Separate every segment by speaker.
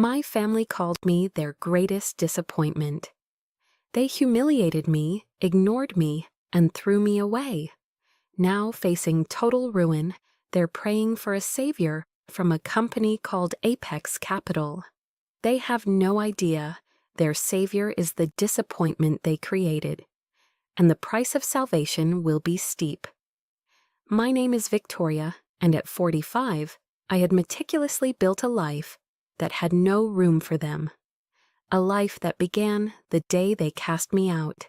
Speaker 1: My family called me their greatest disappointment. They humiliated me, ignored me, and threw me away. Now facing total ruin, they're praying for a savior from a company called Apex Capital. They have no idea their savior is the disappointment they created, and the price of salvation will be steep. My name is Victoria, and at 45, I had meticulously built a life that had no room for them. A life that began the day they cast me out.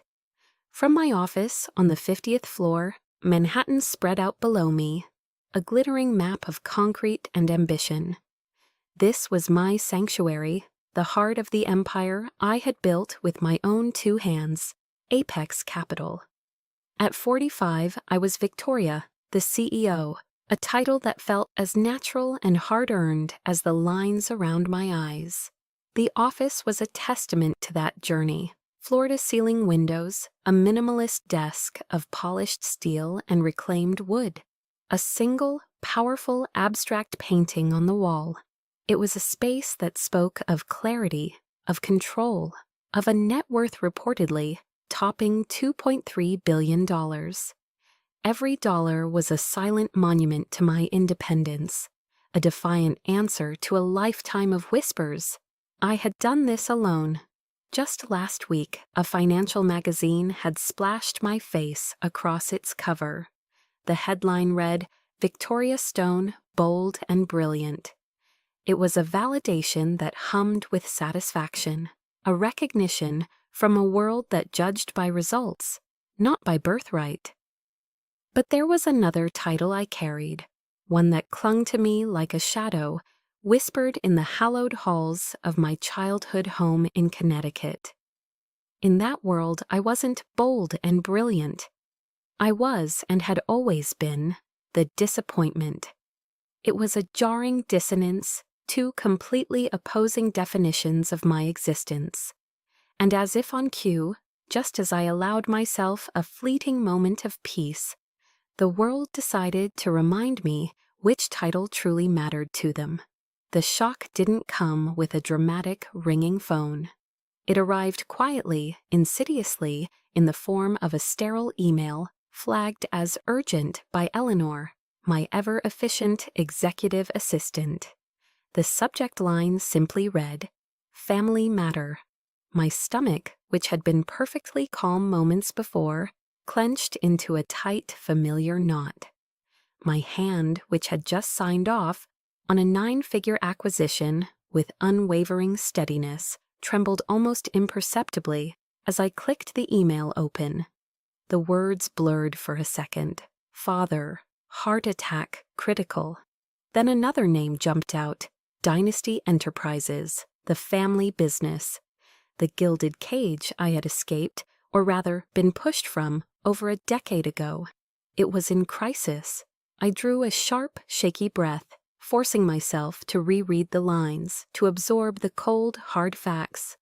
Speaker 1: From my office on the 50th floor, Manhattan spread out below me, a glittering map of concrete and ambition. This was my sanctuary, the heart of the empire I had built with my own 2 hands, Apex Capital. At 45, I was Victoria, the CEO, a title that felt as natural and hard-earned as the lines around my eyes. The office was a testament to that journey. Floor-to-ceiling windows, a minimalist desk of polished steel and reclaimed wood, a single, powerful, abstract painting on the wall. It was a space that spoke of clarity, of control, of a net worth reportedly topping $2.3 billion. Every dollar was a silent monument to my independence, a defiant answer to a lifetime of whispers. I had done this alone. Just last week, a financial magazine had splashed my face across its cover. The headline read, "Victoria Stone, Bold and Brilliant." It was a validation that hummed with satisfaction, a recognition from a world that judged by results, not by birthright. But there was another title I carried, one that clung to me like a shadow, whispered in the hallowed halls of my childhood home in Connecticut. In that world, I wasn't bold and brilliant. I was, and had always been, the disappointment. It was a jarring dissonance, 2 completely opposing definitions of my existence. And as if on cue, just as I allowed myself a fleeting moment of peace, the world decided to remind me which title truly mattered to them. The shock didn't come with a dramatic, ringing phone. It arrived quietly, insidiously, in the form of a sterile email flagged as urgent by Eleanor, my ever-efficient executive assistant. The subject line simply read, "Family Matter." My stomach, which had been perfectly calm moments before, clenched into a tight, familiar knot. My hand, which had just signed off on a 9-figure acquisition with unwavering steadiness, trembled almost imperceptibly as I clicked the email open. The words blurred for a second. Father, heart attack, critical. Then another name jumped out, Dynasty Enterprises, the family business. The gilded cage I had escaped, or rather been pushed from, over a decade ago. It was in crisis. I drew a sharp, shaky breath, forcing myself to reread the lines, to absorb the cold, hard facts.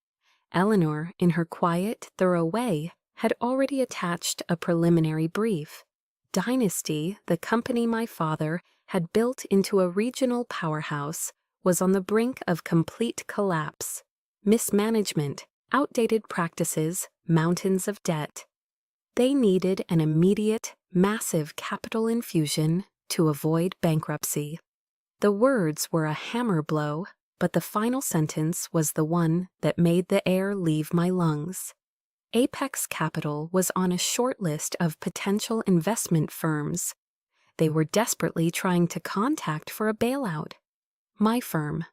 Speaker 1: Eleanor, in her quiet, thorough way, had already attached a preliminary brief. Dynasty, the company my father had built into a regional powerhouse, was on the brink of complete collapse. Mismanagement, outdated practices, mountains of debt. They needed an immediate, massive capital infusion to avoid bankruptcy. The words were a hammer blow, but the final sentence was the one that made the air leave my lungs. Apex Capital was on a short list of potential investment firms. They were desperately trying to contact for a bailout. My firm.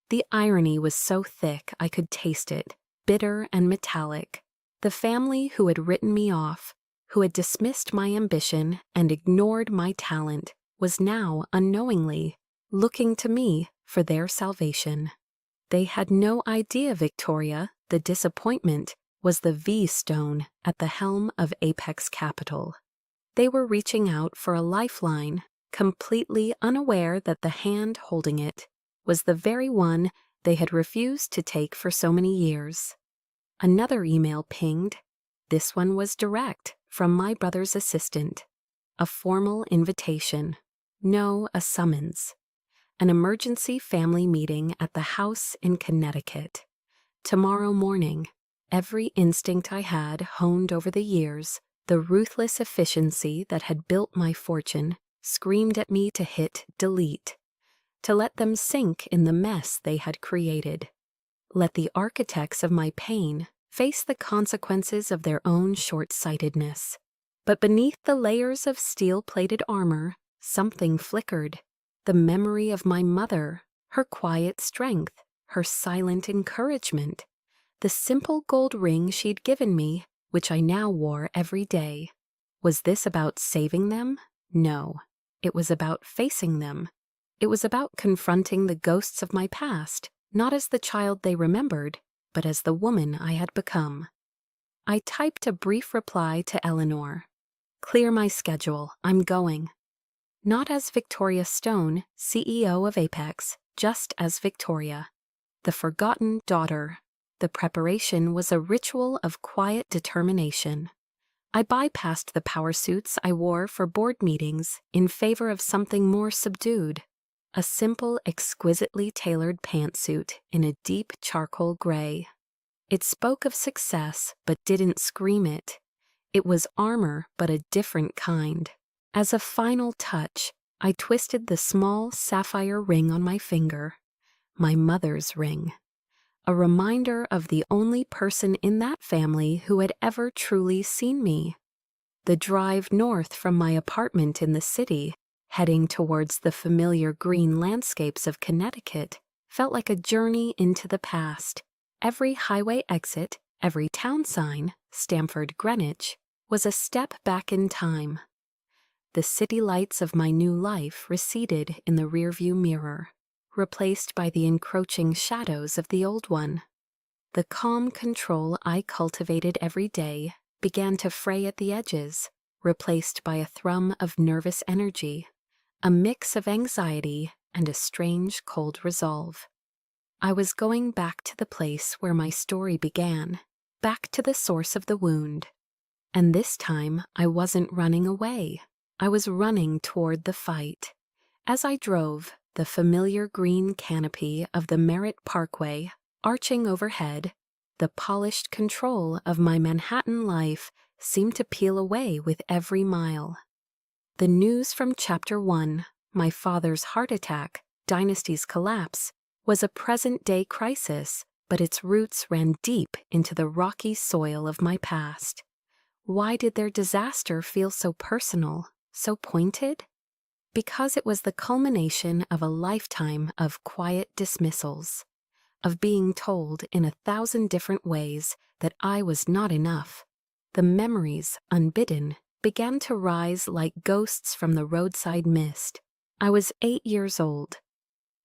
Speaker 1: The irony was so thick I could taste it, bitter and metallic. The family who had written me off, who had dismissed my ambition and ignored my talent, was now, unknowingly, looking to me for their salvation. They had no idea Victoria, the disappointment, was the V-stone at the helm of Apex Capital. They were reaching out for a lifeline, completely unaware that the hand holding it was the very one they had refused to take for so many years. Another email pinged. This one was direct, from my brother's assistant. A formal invitation. No, a summons. an emergency family meeting at the house in Connecticut. Tomorrow morning, every instinct I had honed over the years, the ruthless efficiency that had built my fortune, screamed at me to hit delete, to let them sink in the mess they had created. Let the architects of my pain face the consequences of their own short-sightedness. But beneath the layers of steel-plated armor, something flickered. The memory of my mother, her quiet strength, her silent encouragement, the simple gold ring she'd given me, which I now wore every day. Was this about saving them? No. It was about facing them. It was about confronting the ghosts of my past, not as the child they remembered, but as the woman I had become. I typed a brief reply to Eleanor. Clear my schedule, I'm going. Not as Victoria Stone, CEO of Apex, just as Victoria, the forgotten daughter. The preparation was a ritual of quiet determination. I bypassed the power suits I wore for board meetings in favor of something more subdued. A simple, exquisitely tailored pantsuit in a deep charcoal gray. It spoke of success, but didn't scream it. It was armor, but a different kind. As a final touch, I twisted the small sapphire ring on my finger. My mother's ring. A reminder of the only person in that family who had ever truly seen me. The drive north from my apartment in the city, heading towards the familiar green landscapes of Connecticut, felt like a journey into the past. Every highway exit, every town sign, Stamford, Greenwich, was a step back in time. The city lights of my new life receded in the rearview mirror, replaced by the encroaching shadows of the old one. The calm control I cultivated every day began to fray at the edges, replaced by a thrum of nervous energy, a mix of anxiety and a strange cold resolve. I was going back to the place where my story began, back to the source of the wound. And this time I wasn't running away. I was running toward the fight. As I drove, the familiar green canopy of the Merritt Parkway arching overhead, the polished control of my Manhattan life seemed to peel away with every mile. The news from Chapter 1, my father's heart attack, Dynasty's collapse, was a present-day crisis, but its roots ran deep into the rocky soil of my past. Why did their disaster feel so personal, so pointed? Because it was the culmination of a lifetime of quiet dismissals, of being told in 1,000 different ways that I was not enough. The memories, unbidden, began to rise like ghosts from the roadside mist. I was 8 years old.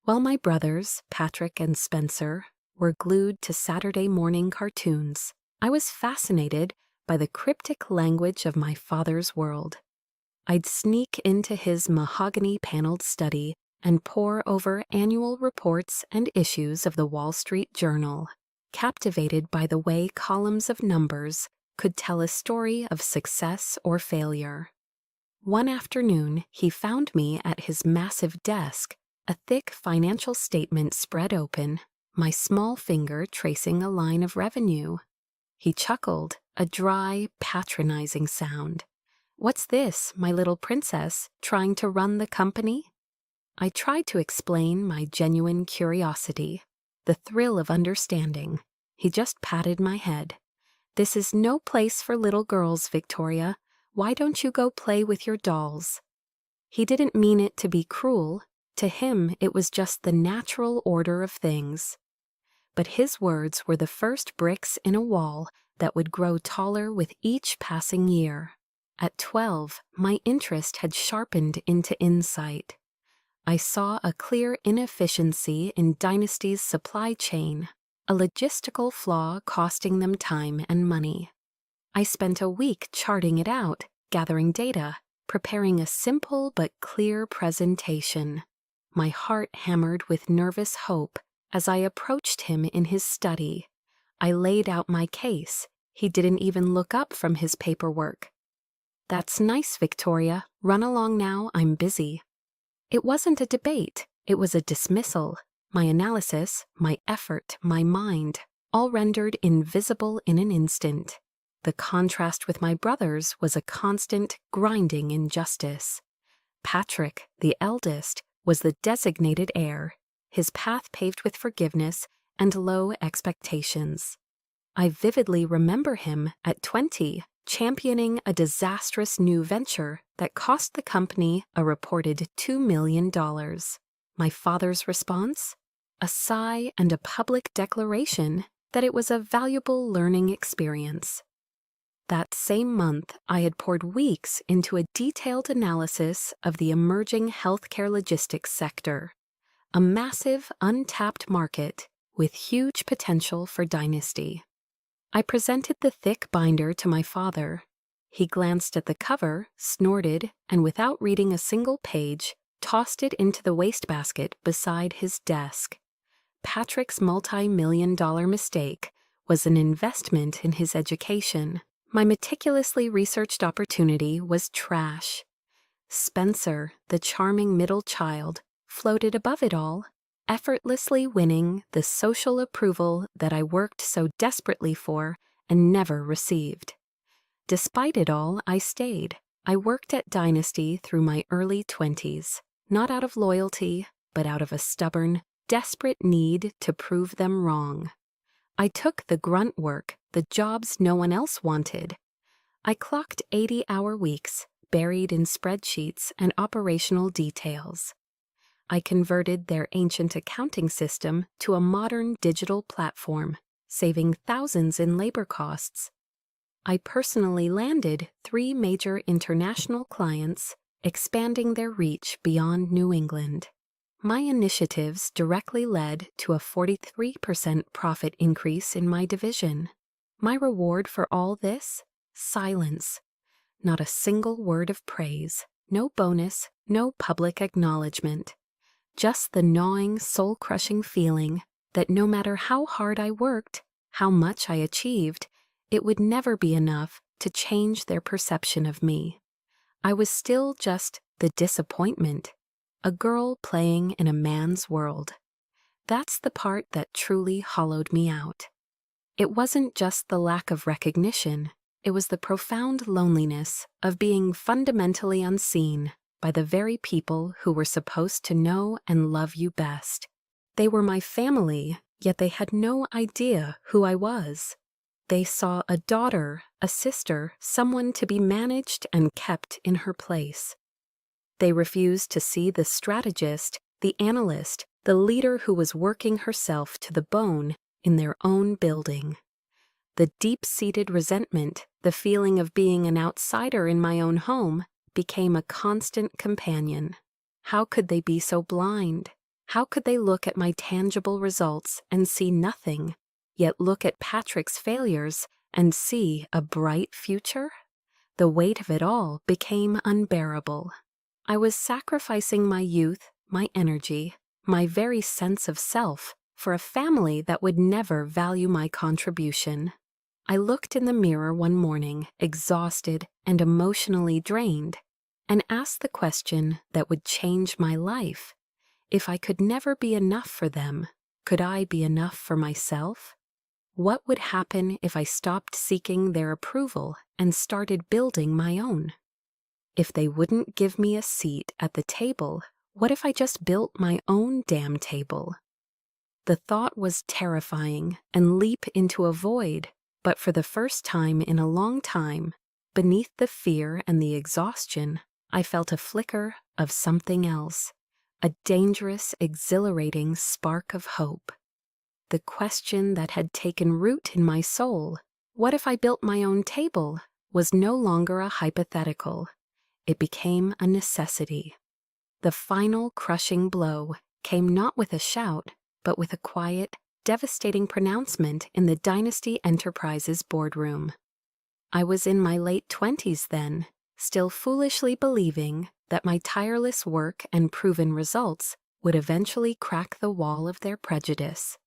Speaker 1: While my brothers, Patrick and Spencer, were glued to Saturday morning cartoons, I was fascinated by the cryptic language of my father's world. I'd sneak into his mahogany-paneled study and pore over annual reports and issues of the Wall Street Journal, captivated by the way columns of numbers could tell a story of success or failure. One afternoon, he found me at his massive desk, a thick financial statement spread open, my small finger tracing a line of revenue. He chuckled, a dry, patronizing sound. "What's this, my little princess, trying to run the company?" I tried to explain my genuine curiosity, the thrill of understanding. He just patted my head. "This is no place for little girls, Victoria. Why don't you go play with your dolls?" He didn't mean it to be cruel. To him, it was just the natural order of things. But his words were the first bricks in a wall that would grow taller with each passing year. At 12, my interest had sharpened into insight. I saw a clear inefficiency in Dynasty's supply chain, a logistical flaw costing them time and money. I spent a week charting it out, gathering data, preparing a simple but clear presentation. My heart hammered with nervous hope as I approached him in his study. I laid out my case. He didn't even look up from his paperwork. "That's nice, Victoria. Run along now, I'm busy." It wasn't a debate. It was a dismissal, my analysis, my effort, my mind, all rendered invisible in an instant. The contrast with my brothers was a constant, grinding injustice. Patrick, the eldest, was the designated heir, his path paved with forgiveness and low expectations. I vividly remember him, at 20, championing a disastrous new venture that cost the company a reported $2 million. My father's response? A sigh and a public declaration that it was a valuable learning experience. That same month, I had poured weeks into a detailed analysis of the emerging healthcare logistics sector, a massive, untapped market with huge potential for dynasty. I presented the thick binder to my father. He glanced at the cover, snorted, and without reading a single page, tossed it into the wastebasket beside his desk. Patrick's multi-million-dollar mistake was an investment in his education. My meticulously researched opportunity was trash. Spencer, the charming middle child, floated above it all, effortlessly winning the social approval that I worked so desperately for and never received. Despite it all, I stayed. I worked at Dynasty through my early 20s, not out of loyalty, but out of a stubborn, desperate need to prove them wrong. I took the grunt work, the jobs no one else wanted. I clocked 80-hour weeks, buried in spreadsheets and operational details. I converted their ancient accounting system to a modern digital platform, saving thousands in labor costs. I personally landed 3 major international clients, expanding their reach beyond New England. My initiatives directly led to a 43% profit increase in my division. My reward for all this? Silence. Not a single word of praise, no bonus, no public acknowledgement. Just the gnawing, soul-crushing feeling that no matter how hard I worked, how much I achieved, it would never be enough to change their perception of me. I was still just the disappointment, a girl playing in a man's world. That's the part that truly hollowed me out. It wasn't just the lack of recognition, it was the profound loneliness of being fundamentally unseen by the very people who were supposed to know and love you best. They were my family, yet they had no idea who I was. They saw a daughter, a sister, someone to be managed and kept in her place. They refused to see the strategist, the analyst, the leader who was working herself to the bone in their own building. The deep-seated resentment, the feeling of being an outsider in my own home, became a constant companion. How could they be so blind? How could they look at my tangible results and see nothing, yet look at Patrick's failures and see a bright future? The weight of it all became unbearable. I was sacrificing my youth, my energy, my very sense of self for a family that would never value my contribution. I looked in the mirror one morning, exhausted and emotionally drained, and asked the question that would change my life. If I could never be enough for them, could I be enough for myself? What would happen if I stopped seeking their approval and started building my own? If they wouldn't give me a seat at the table, what if I just built my own damn table? The thought was terrifying and leap into a void, but for the first time in a long time, beneath the fear and the exhaustion, I felt a flicker of something else, a dangerous, exhilarating spark of hope. The question that had taken root in my soul, what if I built my own table, was no longer a hypothetical. It became a necessity. The final crushing blow came not with a shout, but with a quiet, devastating pronouncement in the Dynasty Enterprises boardroom. I was in my late 20s then, still foolishly believing that my tireless work and proven results would eventually crack the wall of their prejudice.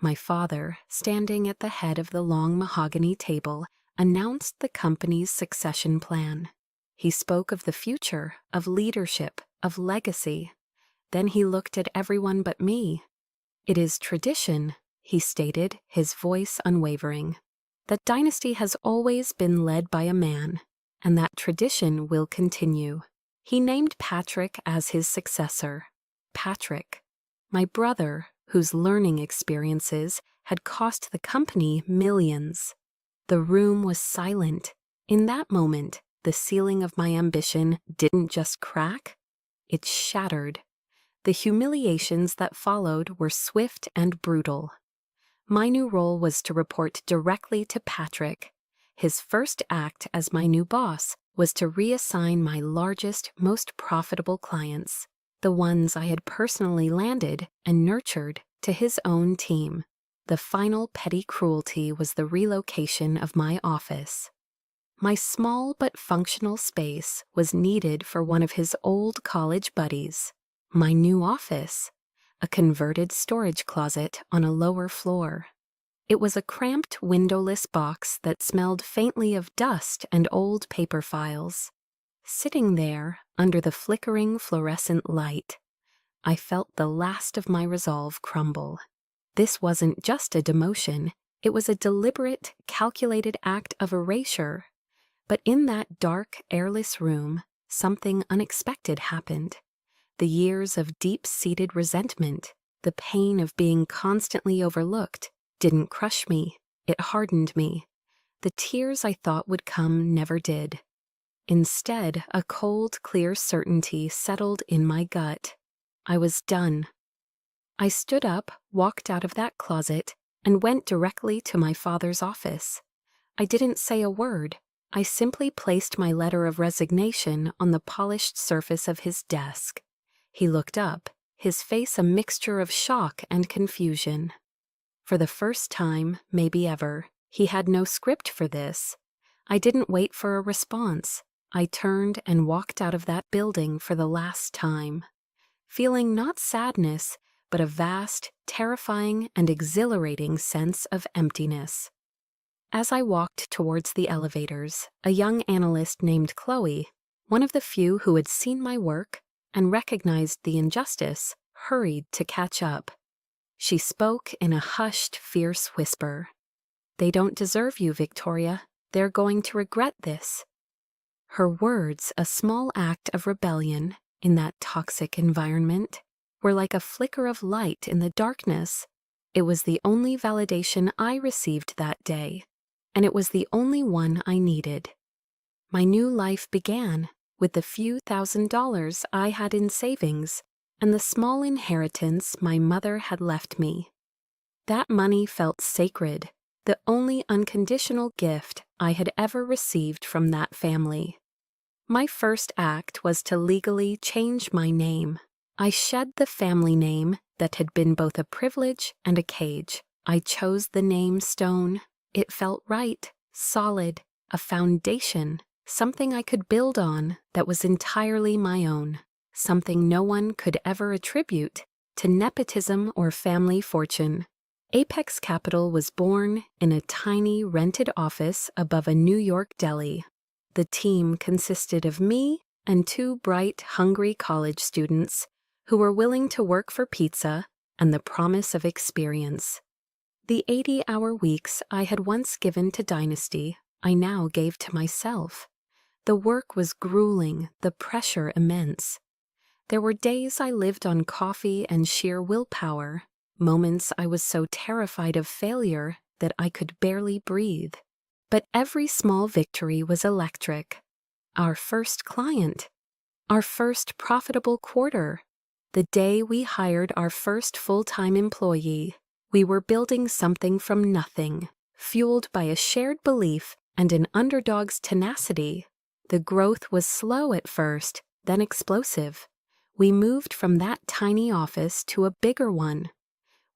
Speaker 1: My father, standing at the head of the long mahogany table, announced the company's succession plan. He spoke of the future, of leadership, of legacy. Then he looked at everyone but me. "It is tradition," he stated, his voice unwavering, "that Dynasty has always been led by a man, and that tradition will continue." He named Patrick as his successor. Patrick, my brother, whose learning experiences had cost the company millions. The room was silent. In that moment, the ceiling of my ambition didn't just crack, it shattered. The humiliations that followed were swift and brutal. My new role was to report directly to Patrick. His first act as my new boss was to reassign my largest, most profitable clients, the ones I had personally landed and nurtured, to his own team. The final petty cruelty was the relocation of my office. My small but functional space was needed for one of his old college buddies. My new office, a converted storage closet on a lower floor. It was a cramped, windowless box that smelled faintly of dust and old paper files. Sitting there, under the flickering fluorescent light, I felt the last of my resolve crumble. This wasn't just a demotion, it was a deliberate, calculated act of erasure. But in that dark, airless room, something unexpected happened. The years of deep-seated resentment, the pain of being constantly overlooked, didn't crush me, it hardened me. The tears I thought would come never did. Instead, a cold, clear certainty settled in my gut. I was done. I stood up, walked out of that closet, and went directly to my father's office. I didn't say a word. I simply placed my letter of resignation on the polished surface of his desk. He looked up, his face a mixture of shock and confusion. For the first time, maybe ever, he had no script for this. I didn't wait for a response. I turned and walked out of that building for the last time, feeling not sadness, but a vast, terrifying, and exhilarating sense of emptiness. As I walked towards the elevators, a young analyst named Chloe, one of the few who had seen my work and recognized the injustice, hurried to catch up. She spoke in a hushed, fierce whisper. "They don't deserve you, Victoria. They're going to regret this." Her words, a small act of rebellion in that toxic environment, were like a flicker of light in the darkness. It was the only validation I received that day, and it was the only one I needed. My new life began with the few $1,000s I had in savings and the small inheritance my mother had left me. That money felt sacred, the only unconditional gift I had ever received from that family. My first act was to legally change my name. I shed the family name that had been both a privilege and a cage. I chose the name Stone. It felt right, solid, a foundation, something I could build on that was entirely my own, something no one could ever attribute to nepotism or family fortune. Apex Capital was born in a tiny rented office above a New York deli. The team consisted of me and two bright, hungry college students who were willing to work for pizza and the promise of experience. The 80-hour weeks I had once given to Dynasty, I now gave to myself. The work was grueling, the pressure immense. There were days I lived on coffee and sheer willpower, moments I was so terrified of failure that I could barely breathe. But every small victory was electric. Our first client, our first profitable quarter, the day we hired our first full-time employee, we were building something from nothing, fueled by a shared belief and an underdog's tenacity. The growth was slow at first, then explosive. We moved from that tiny office to a bigger one.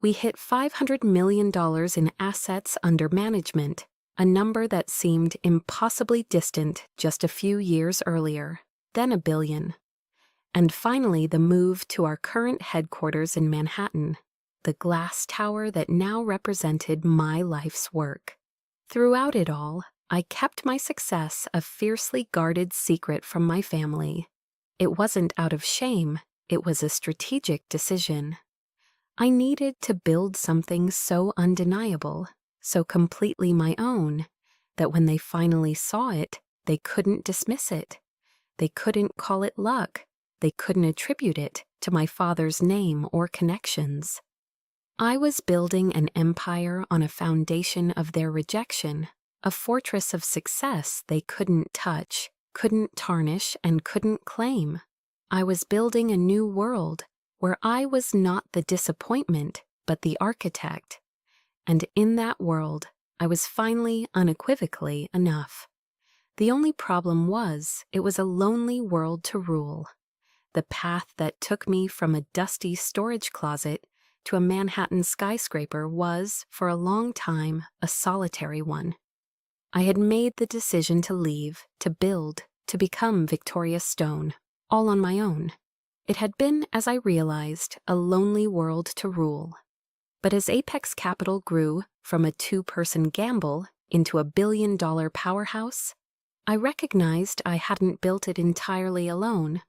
Speaker 1: We hit $500 million in assets under management, a number that seemed impossibly distant just a few years earlier, then $1 billion. And finally the move to our current headquarters in Manhattan, the glass tower that now represented my life's work. Throughout it all, I kept my success a fiercely guarded secret from my family. It wasn't out of shame, It was a strategic decision. I needed to build something so undeniable, so completely my own, that when they finally saw it, they couldn't dismiss it. They couldn't call it luck. They couldn't attribute it to my father's name or connections. I was building an empire on a foundation of their rejection, a fortress of success they couldn't touch, couldn't tarnish, and couldn't claim. I was building a new world where I was not the disappointment, but the architect. And in that world, I was finally unequivocally enough. The only problem was, it was a lonely world to rule. The path that took me from a dusty storage closet to a Manhattan skyscraper was, for a long time, a solitary one. I had made the decision to leave, to build, to become Victoria Stone, all on my own. It had been, as I realized, a lonely world to rule. But as Apex Capital grew from a two-person gamble into a billion-dollar powerhouse, I recognized I hadn't built it entirely alone.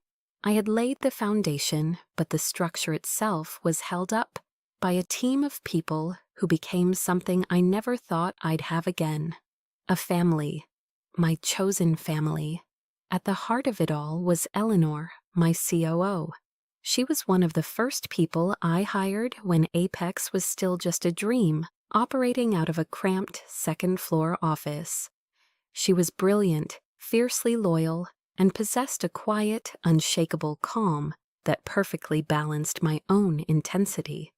Speaker 1: I had laid the foundation, but the structure itself was held up by a team of people who became something I never thought I'd have again. A family, my chosen family. At the heart of it all was Eleanor, my COO. She was one of the first people I hired when Apex was still just a dream, operating out of a cramped second-floor office. She was brilliant, fiercely loyal, and possessed a quiet, unshakable calm that perfectly balanced my own intensity.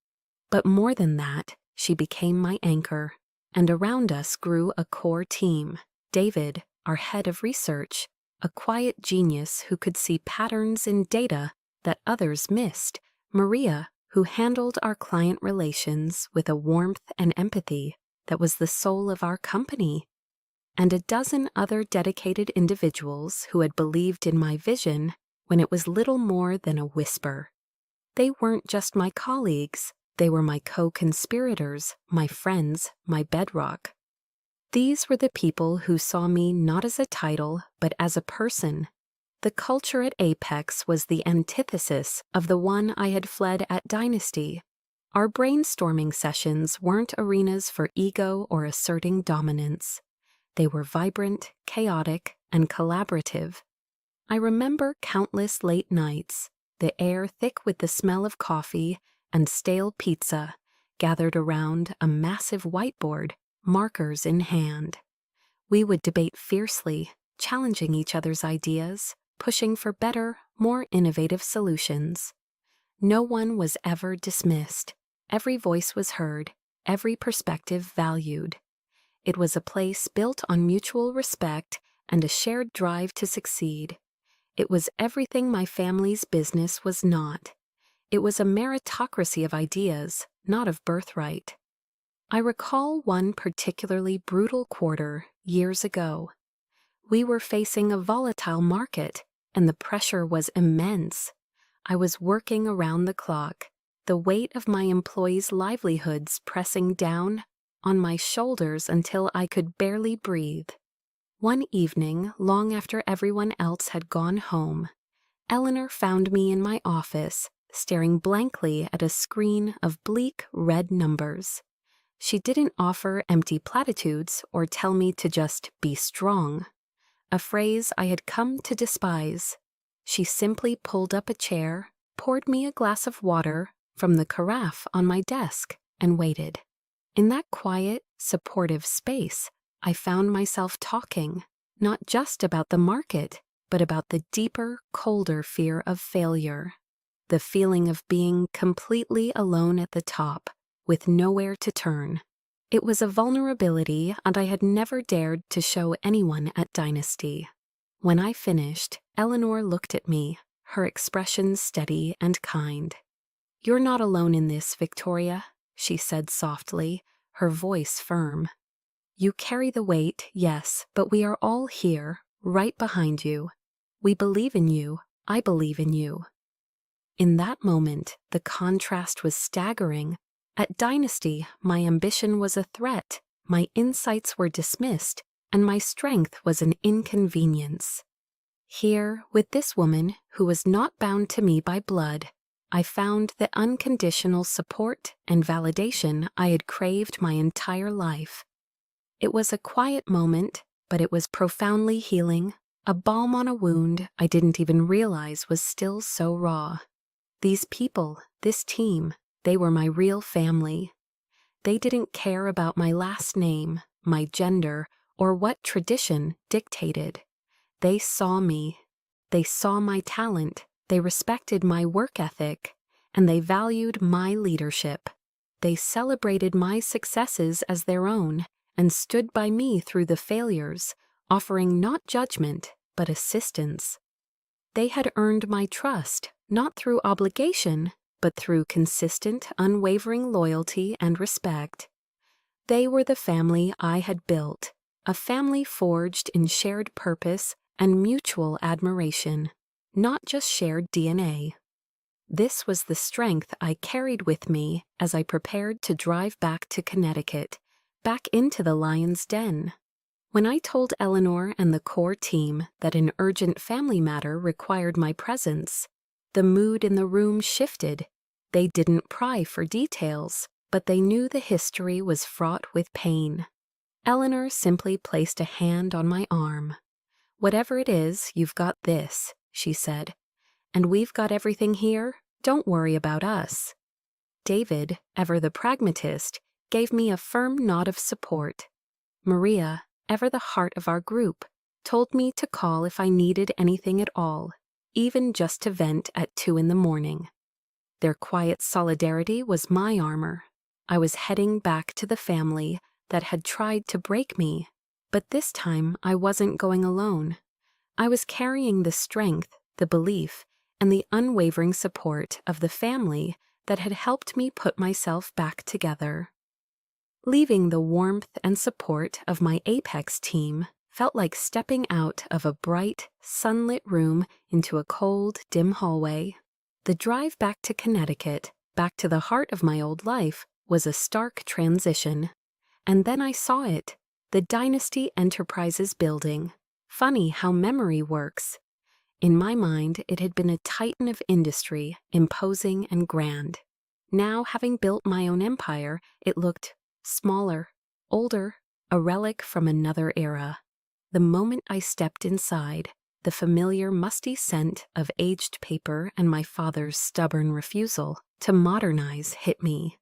Speaker 1: But more than that, she became my anchor, and around us grew a core team. David, our head of research, a quiet genius who could see patterns in data that others missed. Maria, who handled our client relations with a warmth and empathy that was the soul of our company. And a dozen other dedicated individuals who had believed in my vision when it was little more than a whisper. They weren't just my colleagues, they were my co-conspirators, my friends, my bedrock. These were the people who saw me not as a title, but as a person. The culture at Apex was the antithesis of the one I had fled at Dynasty. Our brainstorming sessions weren't arenas for ego or asserting dominance. They were vibrant, chaotic, and collaborative. I remember countless late nights, the air thick with the smell of coffee and stale pizza, gathered around a massive whiteboard, markers in hand. We would debate fiercely, challenging each other's ideas, pushing for better, more innovative solutions. No one was ever dismissed. Every voice was heard, every perspective valued. It was a place built on mutual respect and a shared drive to succeed. It was everything my family's business was not. It was a meritocracy of ideas, not of birthright. I recall one particularly brutal quarter years ago. We were facing a volatile market, and the pressure was immense. I was working around the clock, the weight of my employees' livelihoods pressing down on my shoulders until I could barely breathe. One evening, long after everyone else had gone home, Eleanor found me in my office, staring blankly at a screen of bleak red numbers. She didn't offer empty platitudes or tell me to just be strong, a phrase I had come to despise. She simply pulled up a chair, poured me a glass of water from the carafe on my desk, and waited. In that quiet, supportive space, I found myself talking, not just about the market, but about the deeper, colder fear of failure. The feeling of being completely alone at the top, with nowhere to turn. It was a vulnerability and I had never dared to show anyone at Dynasty. When I finished, Eleanor looked at me, her expression steady and kind. "You're not alone in this, Victoria," she said softly, her voice firm. "You carry the weight, yes, but we are all here, right behind you. We believe in you. I believe in you." In that moment, the contrast was staggering. At Dynasty, my ambition was a threat, my insights were dismissed, and my strength was an inconvenience. Here, with this woman who was not bound to me by blood, I found the unconditional support and validation I had craved my entire life. It was a quiet moment, but it was profoundly healing, a balm on a wound I didn't even realize was still so raw. These people, this team, they were my real family. They didn't care about my last name, my gender, or what tradition dictated. They saw me. They saw my talent. They respected my work ethic, and they valued my leadership. They celebrated my successes as their own and stood by me through the failures, offering not judgment, but assistance. They had earned my trust, not through obligation, but through consistent, unwavering loyalty and respect. They were the family I had built, a family forged in shared purpose and mutual admiration, not just shared DNA. This was the strength I carried with me as I prepared to drive back to Connecticut, back into the lion's den. When I told Eleanor and the core team that an urgent family matter required my presence, the mood in the room shifted. They didn't pry for details, but they knew the history was fraught with pain. Eleanor simply placed a hand on my arm. "Whatever it is, you've got this," she said. "And we've got everything here. Don't worry about us." David, ever the pragmatist, gave me a firm nod of support. Maria, ever the heart of our group, told me to call if I needed anything at all, even just to vent at 2 in the morning. Their quiet solidarity was my armor. I was heading back to the family that had tried to break me, but this time I wasn't going alone. I was carrying the strength, the belief, and the unwavering support of the family that had helped me put myself back together. Leaving the warmth and support of my Apex team felt like stepping out of a bright, sunlit room into a cold, dim hallway. The drive back to Connecticut, back to the heart of my old life, was a stark transition. And then I saw it, the Dynasty Enterprises building. Funny how memory works. In my mind, it had been a titan of industry, imposing and grand. Now, having built my own empire, it looked smaller, older, a relic from another era. The moment I stepped inside, the familiar musty scent of aged paper and my father's stubborn refusal to modernize hit me.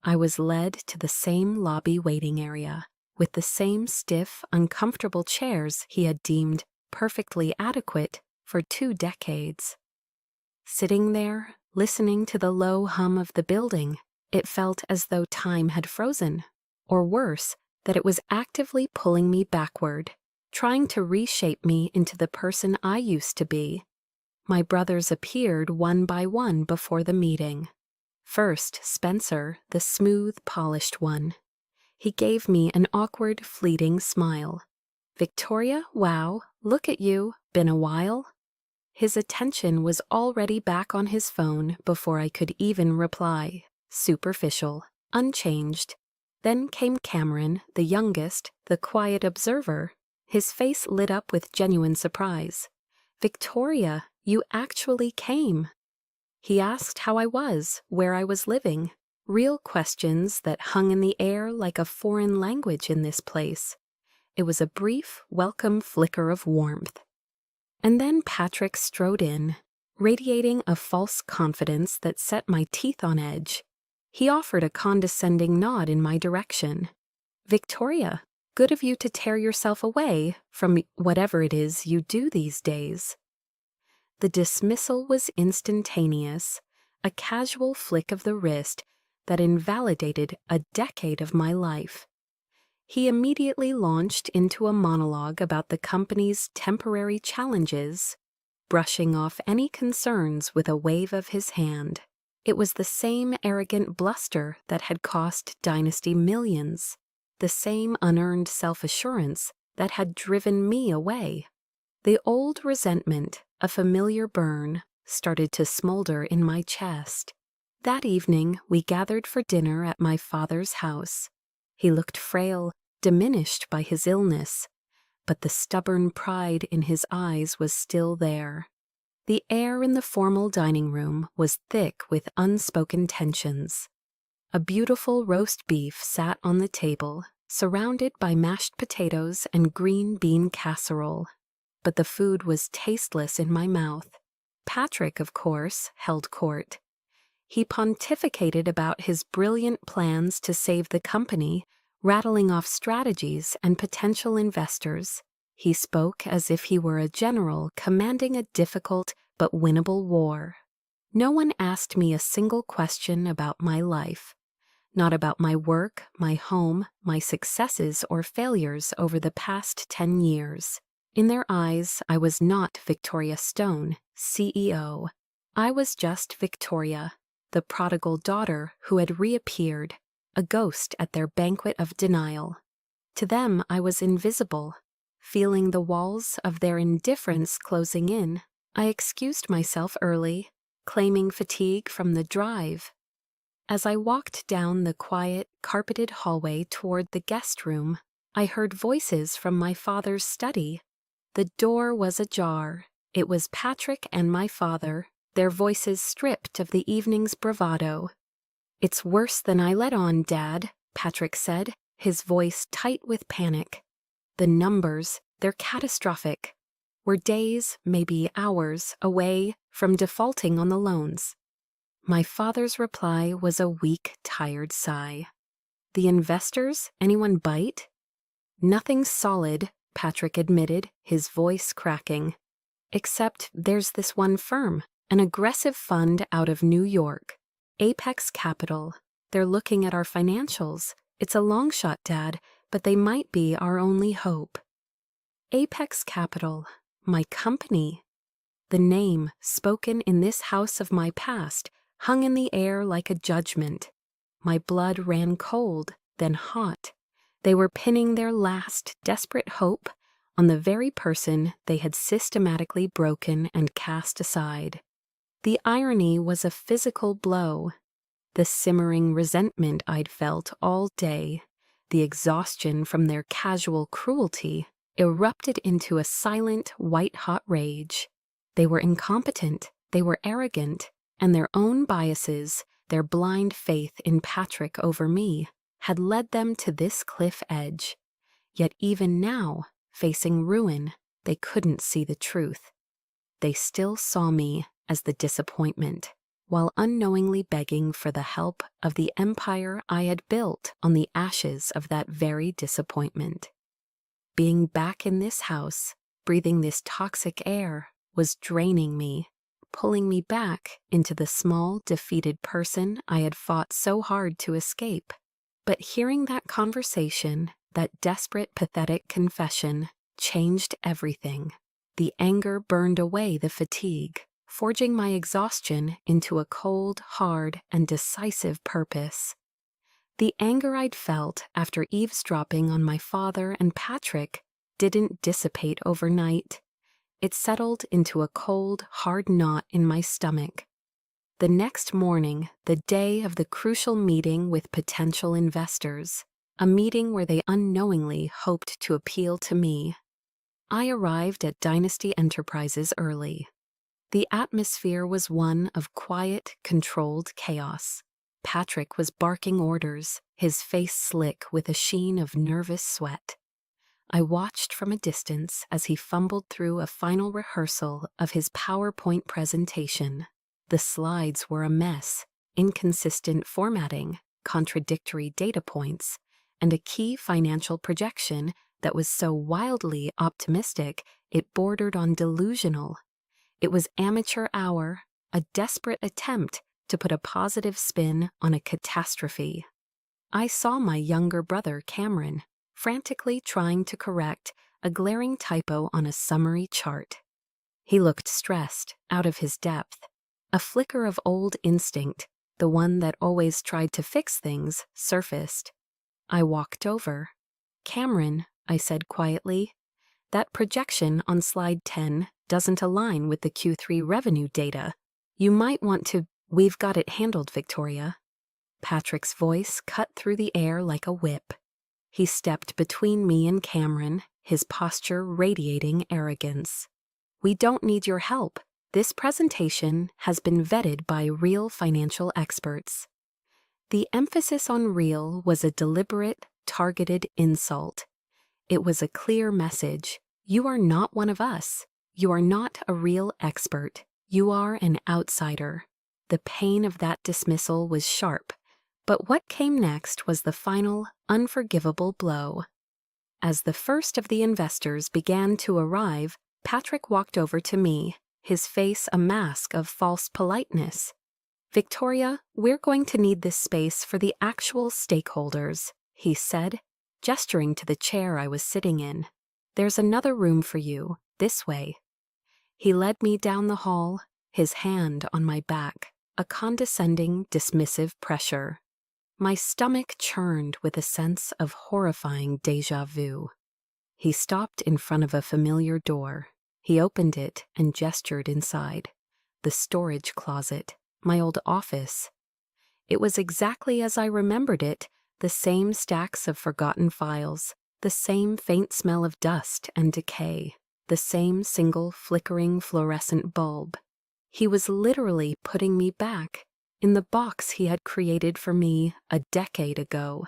Speaker 1: I was led to the same lobby waiting area, with the same stiff, uncomfortable chairs he had deemed perfectly adequate for 2 decades. Sitting there, listening to the low hum of the building, it felt as though time had frozen, or worse, that it was actively pulling me backward, trying to reshape me into the person I used to be. My brothers appeared one by one before the meeting. First, Spencer, the smooth, polished one. He gave me an awkward, fleeting smile. "Victoria, wow, look at you, been a while?" His attention was already back on his phone before I could even reply. Superficial, unchanged. Then came Cameron, the youngest, the quiet observer. His face lit up with genuine surprise. "Victoria, you actually came." He asked how I was, where I was living. Real questions that hung in the air like a foreign language in this place. It was a brief, welcome flicker of warmth. And then Patrick strode in, radiating a false confidence that set my teeth on edge. He offered a condescending nod in my direction. "Victoria, good of you to tear yourself away from whatever it is you do these days." The dismissal was instantaneous, a casual flick of the wrist that invalidated a decade of my life. He immediately launched into a monologue about the company's temporary challenges, brushing off any concerns with a wave of his hand. It was the same arrogant bluster that had cost Dynasty millions, the same unearned self-assurance that had driven me away. The old resentment, a familiar burn, started to smolder in my chest. That evening, we gathered for dinner at my father's house. He looked frail, diminished by his illness, but the stubborn pride in his eyes was still there. The air in the formal dining room was thick with unspoken tensions. A beautiful roast beef sat on the table, surrounded by mashed potatoes and green bean casserole. But the food was tasteless in my mouth. Patrick, of course, held court. He pontificated about his brilliant plans to save the company, rattling off strategies and potential investors. He spoke as if he were a general commanding a difficult but winnable war. No one asked me a single question about my life. Not about my work, my home, my successes or failures over the past 10 years. In their eyes, I was not Victoria Stone, CEO. I was just Victoria, the prodigal daughter who had reappeared, a ghost at their banquet of denial. To them, I was invisible. Feeling the walls of their indifference closing in, I excused myself early, claiming fatigue from the drive. As I walked down the quiet, carpeted hallway toward the guest room, I heard voices from my father's study. The door was ajar. It was Patrick and my father, their voices stripped of the evening's bravado. "It's worse than I let on, Dad," Patrick said, his voice tight with panic. "The numbers, they're catastrophic. We're days, maybe hours, away from defaulting on the loans." My father's reply was a weak, tired sigh. "The investors? Anyone bite?" "Nothing solid," Patrick admitted, his voice cracking. "Except there's this one firm, an aggressive fund out of New York. Apex Capital. They're looking at our financials. It's a long shot, Dad, but they might be our only hope." Apex Capital. My company. The name, spoken in this house of my past, hung in the air like a judgment. My blood ran cold, then hot. They were pinning their last, desperate hope on the very person they had systematically broken and cast aside. The irony was a physical blow. The simmering resentment I'd felt all day, the exhaustion from their casual cruelty, erupted into a silent, white-hot rage. They were incompetent, they were arrogant, and their own biases, their blind faith in Patrick over me, had led them to this cliff edge. Yet even now, facing ruin, they couldn't see the truth. They still saw me as the disappointment, while unknowingly begging for the help of the empire I had built on the ashes of that very disappointment. Being back in this house, breathing this toxic air, was draining me, pulling me back into the small, defeated person I had fought so hard to escape. But hearing that conversation, that desperate, pathetic confession, changed everything. The anger burned away the fatigue, forging my exhaustion into a cold, hard, and decisive purpose. The anger I'd felt after eavesdropping on my father and Patrick didn't dissipate overnight. It settled into a cold, hard knot in my stomach. The next morning, the day of the crucial meeting with potential investors, a meeting where they unknowingly hoped to appeal to me, I arrived at Dynasty Enterprises early. The atmosphere was one of quiet, controlled chaos. Patrick was barking orders, his face slick with a sheen of nervous sweat. I watched from a distance as he fumbled through a final rehearsal of his PowerPoint presentation. The slides were a mess, inconsistent formatting, contradictory data points, and a key financial projection that was so wildly optimistic it bordered on delusional. It was amateur hour, a desperate attempt to put a positive spin on a catastrophe. I saw my younger brother, Cameron, frantically trying to correct a glaring typo on a summary chart. He looked stressed, out of his depth. A flicker of old instinct, the one that always tried to fix things, surfaced. I walked over. "Cameron," I said quietly, "that projection on slide 10 doesn't align with the Q3 revenue data. You might want to—" "We've got it handled, Victoria." Patrick's voice cut through the air like a whip. He stepped between me and Cameron, his posture radiating arrogance. "We don't need your help. This presentation has been vetted by real financial experts." The emphasis on real was a deliberate, targeted insult. It was a clear message. You are not one of us. You are not a real expert. You are an outsider. The pain of that dismissal was sharp, but what came next was the final, unforgivable blow. As the first of the investors began to arrive, Patrick walked over to me, his face a mask of false politeness. "Victoria, we're going to need this space for the actual stakeholders," he said, gesturing to the chair I was sitting in. "There's another room for you, this way." He led me down the hall, his hand on my back, a condescending, dismissive pressure. My stomach churned with a sense of horrifying déjà vu. He stopped in front of a familiar door. He opened it and gestured inside. The storage closet, my old office. It was exactly as I remembered it, the same stacks of forgotten files, the same faint smell of dust and decay, the same single flickering fluorescent bulb. He was literally putting me back in the box he had created for me a decade ago.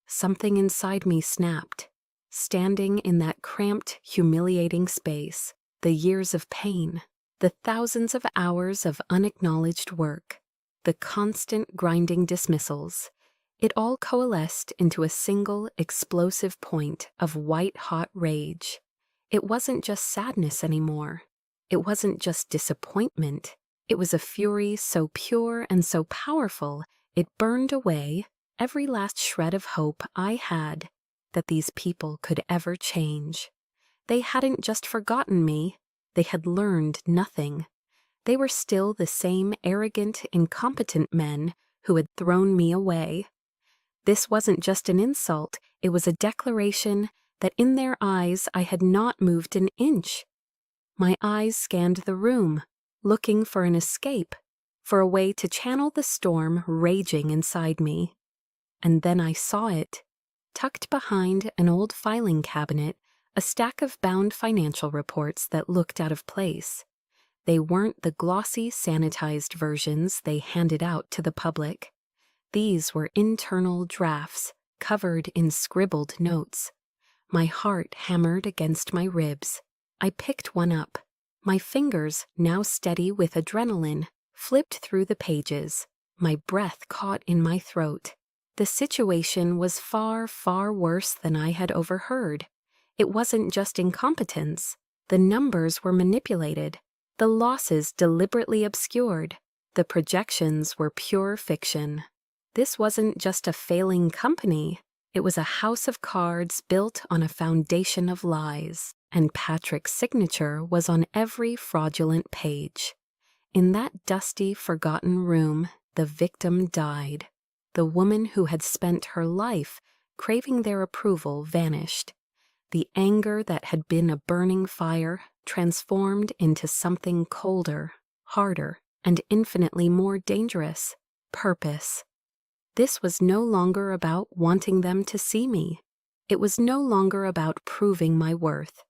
Speaker 1: Something inside me snapped. Standing in that cramped, humiliating space, the years of pain, the thousands of hours of unacknowledged work, the constant grinding dismissals, it all coalesced into a single explosive point of white-hot rage. It wasn't just sadness anymore. It wasn't just disappointment. It was a fury so pure and so powerful, it burned away every last shred of hope I had that these people could ever change. They hadn't just forgotten me. They had learned nothing. They were still the same arrogant, incompetent men who had thrown me away. This wasn't just an insult, it was a declaration that in their eyes I had not moved an inch. My eyes scanned the room, looking for an escape, for a way to channel the storm raging inside me. And then I saw it. Tucked behind an old filing cabinet, a stack of bound financial reports that looked out of place. They weren't the glossy, sanitized versions they handed out to the public. These were internal drafts, covered in scribbled notes. My heart hammered against my ribs. I picked one up. My fingers, now steady with adrenaline, flipped through the pages. My breath caught in my throat. The situation was far, far worse than I had overheard. It wasn't just incompetence. The numbers were manipulated. The losses deliberately obscured. The projections were pure fiction. This wasn't just a failing company. It was a house of cards built on a foundation of lies, and Patrick's signature was on every fraudulent page. In that dusty, forgotten room, the victim died. The woman who had spent her life craving their approval vanished. The anger that had been a burning fire transformed into something colder, harder, and infinitely more dangerous: purpose. This was no longer about wanting them to see me. It was no longer about proving my worth.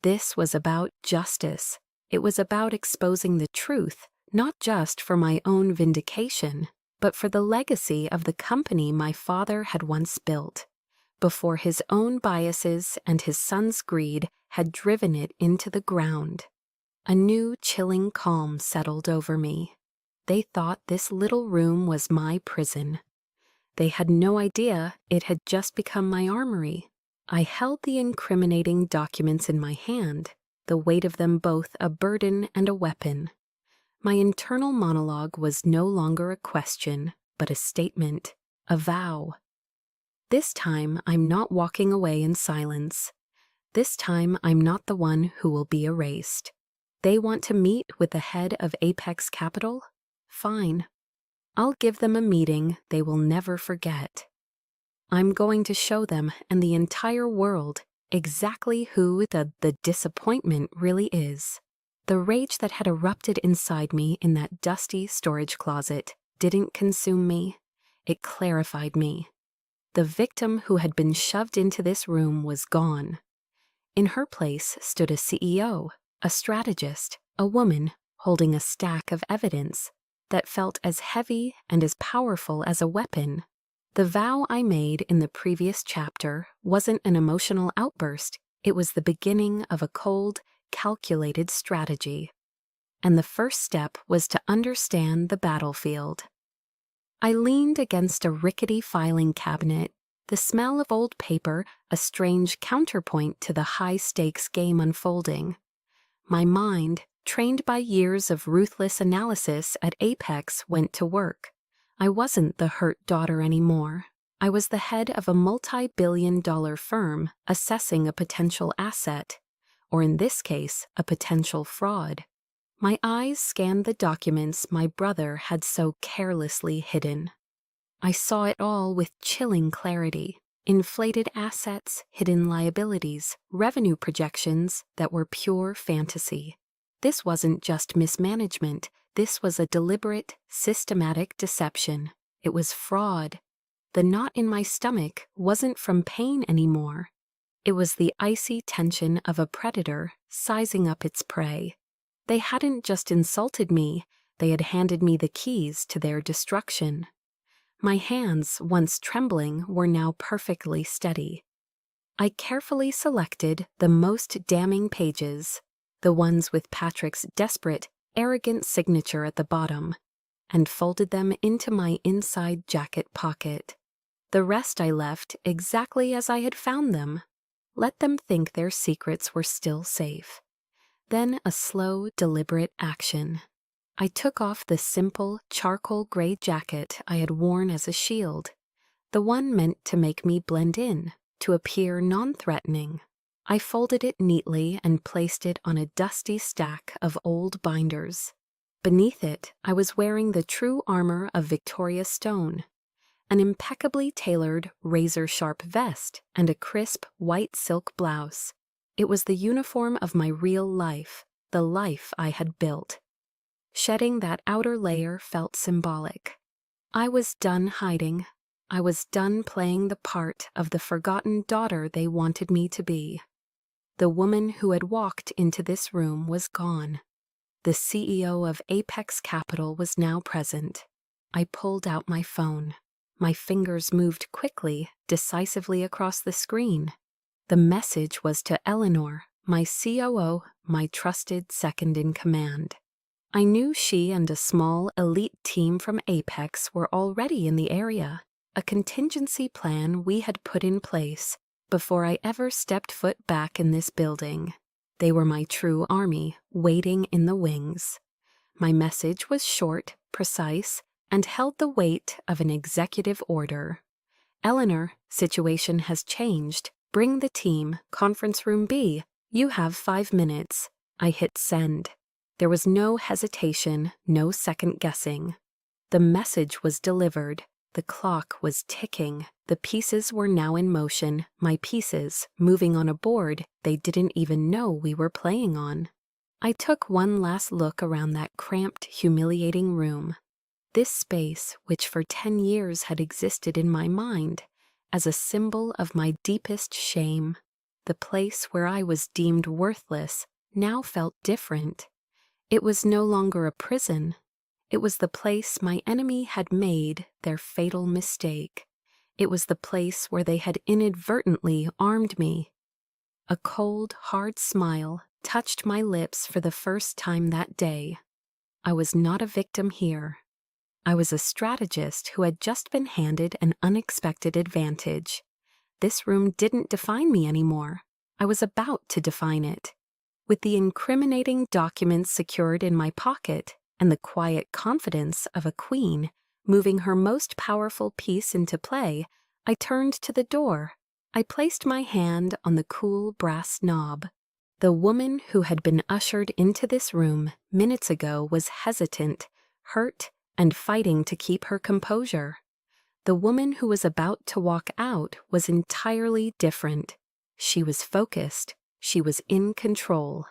Speaker 1: This was about justice. It was about exposing the truth, not just for my own vindication, but for the legacy of the company my father had once built, before his own biases and his son's greed had driven it into the ground. A new chilling calm settled over me. They thought this little room was my prison. They had no idea it had just become my armory. I held the incriminating documents in my hand, the weight of them both a burden and a weapon. My internal monologue was no longer a question, but a statement, a vow. This time, I'm not walking away in silence. This time, I'm not the one who will be erased. They want to meet with the head of Apex Capital? Fine. I'll give them a meeting they will never forget. I'm going to show them and the entire world exactly who the disappointment really is. The rage that had erupted inside me in that dusty storage closet didn't consume me. It clarified me. The victim who had been shoved into this room was gone. In her place stood a CEO, a strategist, a woman holding a stack of evidence that felt as heavy and as powerful as a weapon. The vow I made in the previous chapter wasn't an emotional outburst, it was the beginning of a cold, calculated strategy. And the first step was to understand the battlefield. I leaned against a rickety filing cabinet, the smell of old paper a strange counterpoint to the high-stakes game unfolding. My mind, trained by years of ruthless analysis at Apex, went to work. I wasn't the hurt daughter anymore. I was the head of a multi-billion-dollar firm assessing a potential asset, or in this case, a potential fraud. My eyes scanned the documents my brother had so carelessly hidden. I saw it all with chilling clarity. Inflated assets, hidden liabilities, revenue projections that were pure fantasy. This wasn't just mismanagement. This was a deliberate, systematic deception. It was fraud. The knot in my stomach wasn't from pain anymore. It was the icy tension of a predator sizing up its prey. They hadn't just insulted me, they had handed me the keys to their destruction. My hands, once trembling, were now perfectly steady. I carefully selected the most damning pages, the ones with Patrick's desperate, arrogant signature at the bottom, and folded them into my inside jacket pocket. The rest I left exactly as I had found them. Let them think their secrets were still safe. Then a slow, deliberate action. I took off the simple, charcoal gray jacket I had worn as a shield, the one meant to make me blend in, to appear non-threatening. I folded it neatly and placed it on a dusty stack of old binders. Beneath it, I was wearing the true armor of Victoria Stone, an impeccably tailored, razor-sharp vest and a crisp, white silk blouse. It was the uniform of my real life, the life I had built. Shedding that outer layer felt symbolic. I was done hiding. I was done playing the part of the forgotten daughter they wanted me to be. The woman who had walked into this room was gone. The CEO of Apex Capital was now present. I pulled out my phone. My fingers moved quickly, decisively across the screen. The message was to Eleanor, my COO, my trusted second-in-command. I knew she and a small, elite team from Apex were already in the area, a contingency plan we had put in place before I ever stepped foot back in this building. They were my true army, waiting in the wings. My message was short, precise, and held the weight of an executive order. Eleanor, situation has changed. Bring the team, conference room B. You have 5 minutes. I hit send. There was no hesitation, no second guessing. The message was delivered. The clock was ticking. The pieces were now in motion, my pieces, moving on a board they didn't even know we were playing on. I took one last look around that cramped, humiliating room. This space, which for 10 years had existed in my mind as a symbol of my deepest shame, the place where I was deemed worthless, now felt different. It was no longer a prison. It was the place my enemy had made their fatal mistake. It was the place where they had inadvertently armed me. A cold, hard smile touched my lips for the first time that day. I was not a victim here. I was a strategist who had just been handed an unexpected advantage. This room didn't define me anymore. I was about to define it. With the incriminating documents secured in my pocket and the quiet confidence of a queen moving her most powerful piece into play, I turned to the door. I placed my hand on the cool brass knob. The woman who had been ushered into this room minutes ago was hesitant, hurt, and fighting to keep her composure. The woman who was about to walk out was entirely different. She was focused, she was in control,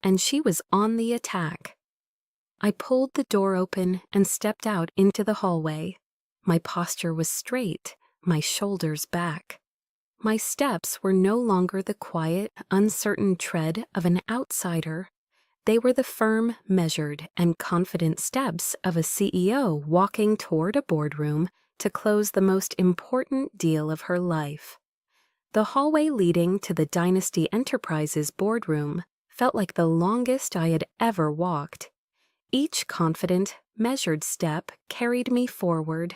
Speaker 1: and she was on the attack. I pulled the door open and stepped out into the hallway. My posture was straight, my shoulders back. My steps were no longer the quiet, uncertain tread of an outsider. They were the firm, measured, and confident steps of a CEO walking toward a boardroom to close the most important deal of her life. The hallway leading to the Dynasty Enterprises boardroom felt like the longest I had ever walked. Each confident, measured step carried me forward,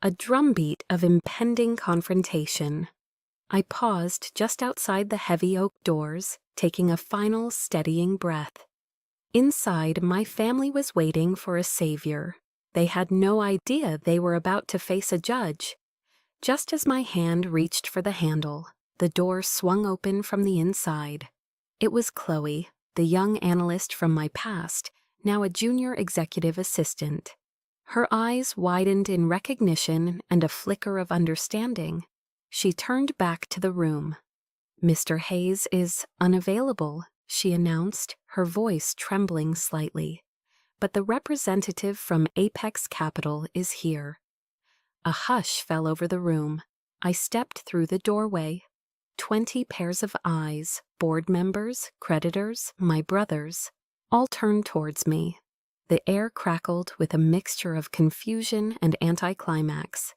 Speaker 1: a drumbeat of impending confrontation. I paused just outside the heavy oak doors, taking a final steadying breath. Inside, my family was waiting for a savior. They had no idea they were about to face a judge. Just as my hand reached for the handle, the door swung open from the inside. It was Chloe, the young analyst from my past, now a junior executive assistant. Her eyes widened in recognition and a flicker of understanding. She turned back to the room. "Mr. Hayes is unavailable," she announced, her voice trembling slightly. "But the representative from Apex Capital is here." A hush fell over the room. I stepped through the doorway. 20 pairs of eyes, board members, creditors, my brothers, all turned towards me. The air crackled with a mixture of confusion and anticlimax.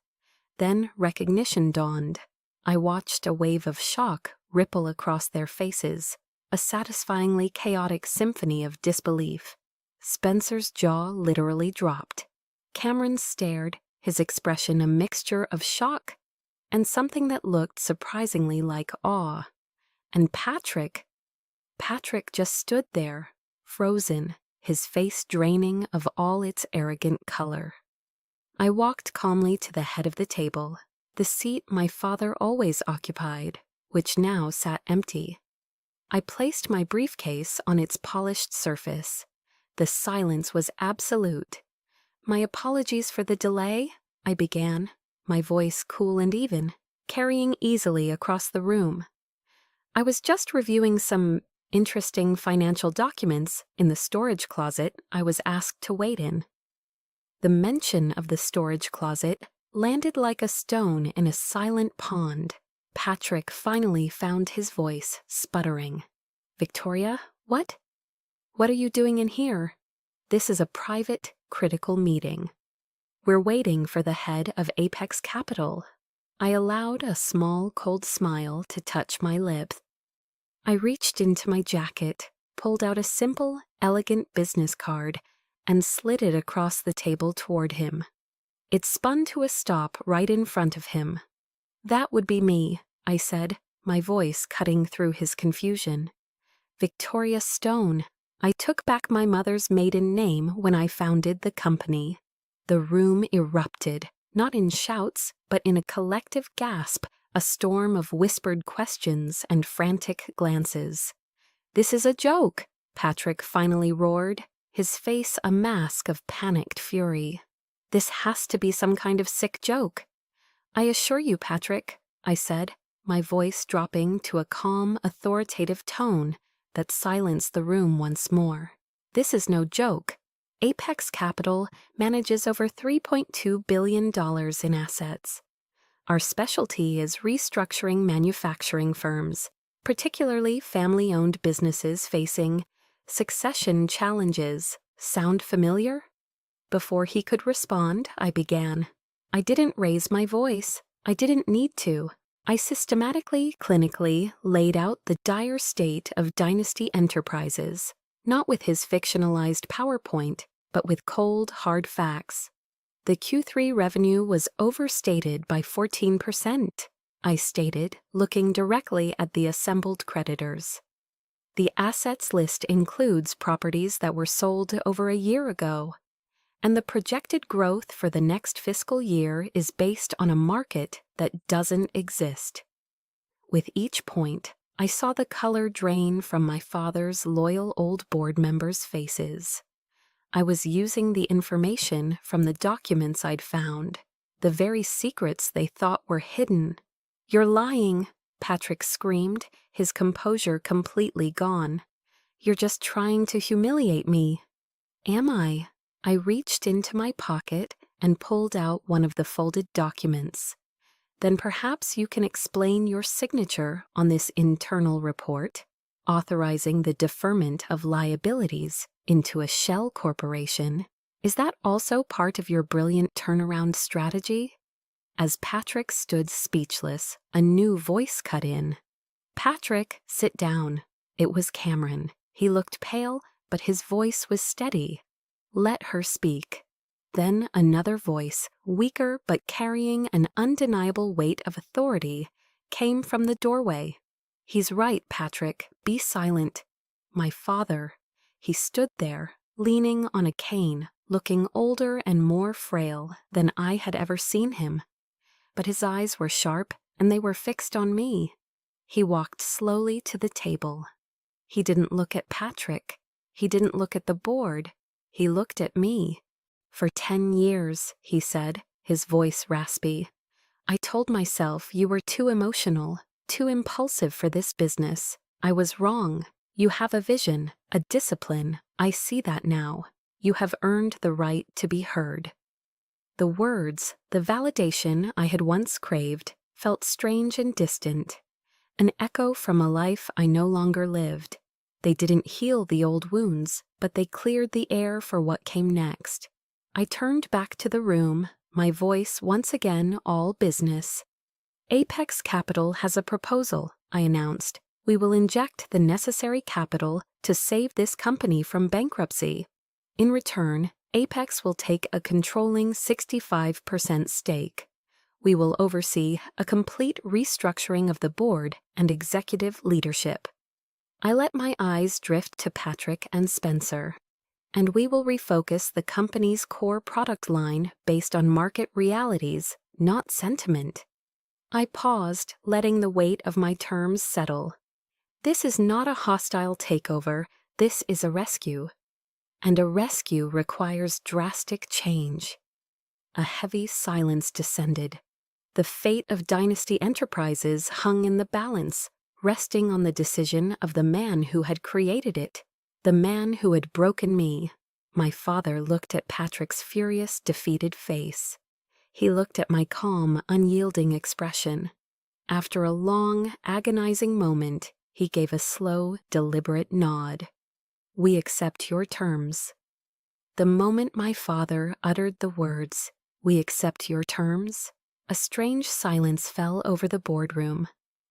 Speaker 1: Then recognition dawned. I watched a wave of shock ripple across their faces, a satisfyingly chaotic symphony of disbelief. Spencer's jaw literally dropped. Cameron stared, his expression a mixture of shock and something that looked surprisingly like awe. And Patrick just stood there, frozen, his face draining of all its arrogant color. I walked calmly to the head of the table, the seat my father always occupied, which now sat empty. I placed my briefcase on its polished surface. The silence was absolute. "My apologies for the delay," I began, my voice cool and even, carrying easily across the room. "I was just reviewing some interesting financial documents in the storage closet I was asked to wait in." The mention of the storage closet landed like a stone in a silent pond. Patrick finally found his voice, sputtering. "Victoria, what? What are you doing in here? This is a private, critical meeting. We're waiting for the head of Apex Capital." I allowed a small, cold smile to touch my lips. I reached into my jacket, pulled out a simple, elegant business card, and slid it across the table toward him. It spun to a stop right in front of him. "That would be me," I said, my voice cutting through his confusion. "Victoria Stone. I took back my mother's maiden name when I founded the company." The room erupted, not in shouts, but in a collective gasp, a storm of whispered questions and frantic glances. "This is a joke," Patrick finally roared, his face a mask of panicked fury. "This has to be some kind of sick joke." "I assure you, Patrick," I said, my voice dropping to a calm, authoritative tone that silenced the room once more. "This is no joke. Apex Capital manages over $3.2 billion in assets. Our specialty is restructuring manufacturing firms, particularly family-owned businesses facing succession challenges. Sound familiar?" Before he could respond, I began. I didn't raise my voice. I didn't need to. I systematically, clinically laid out the dire state of Dynasty Enterprises, not with his fictionalized PowerPoint, but with cold, hard facts. The Q3 revenue was overstated by 14%, I stated, looking directly at the assembled creditors. The assets list includes properties that were sold over a year ago, and the projected growth for the next fiscal year is based on a market that doesn't exist. With each point, I saw the color drain from my father's loyal old board members' faces. I was using the information from the documents I'd found, the very secrets they thought were hidden. "You're lying," Patrick screamed, his composure completely gone. "You're just trying to humiliate me." "Am I?" I reached into my pocket and pulled out one of the folded documents. Then perhaps you can explain your signature on this internal report, authorizing the deferment of liabilities into a shell corporation. Is that also part of your brilliant turnaround strategy? As Patrick stood speechless, a new voice cut in. Patrick, sit down. It was Cameron. He looked pale, but his voice was steady. Let her speak. Then another voice, weaker but carrying an undeniable weight of authority, came from the doorway. He's right, Patrick. Be silent. My father. He stood there, leaning on a cane, looking older and more frail than I had ever seen him. But his eyes were sharp, and they were fixed on me. He walked slowly to the table. He didn't look at Patrick. He didn't look at the board. He looked at me. For 10 years, he said, his voice raspy. I told myself you were too emotional, too impulsive for this business. I was wrong. You have a vision, a discipline. I see that now. You have earned the right to be heard. The words, the validation I had once craved, felt strange and distant, an echo from a life I no longer lived. They didn't heal the old wounds, but they cleared the air for what came next. I turned back to the room, my voice once again all business. Apex Capital has a proposal, I announced. We will inject the necessary capital to save this company from bankruptcy. In return, Apex will take a controlling 65% stake. We will oversee a complete restructuring of the board and executive leadership. I let my eyes drift to Patrick and Spencer. And we will refocus the company's core product line based on market realities, not sentiment. I paused, letting the weight of my terms settle. This is not a hostile takeover, this is a rescue. And a rescue requires drastic change. A heavy silence descended. The fate of Dynasty Enterprises hung in the balance, resting on the decision of the man who had created it, the man who had broken me. My father looked at Patrick's furious, defeated face. He looked at my calm, unyielding expression. After a long, agonizing moment, he gave a slow, deliberate nod. We accept your terms. The moment my father uttered the words, "We accept your terms," a strange silence fell over the boardroom.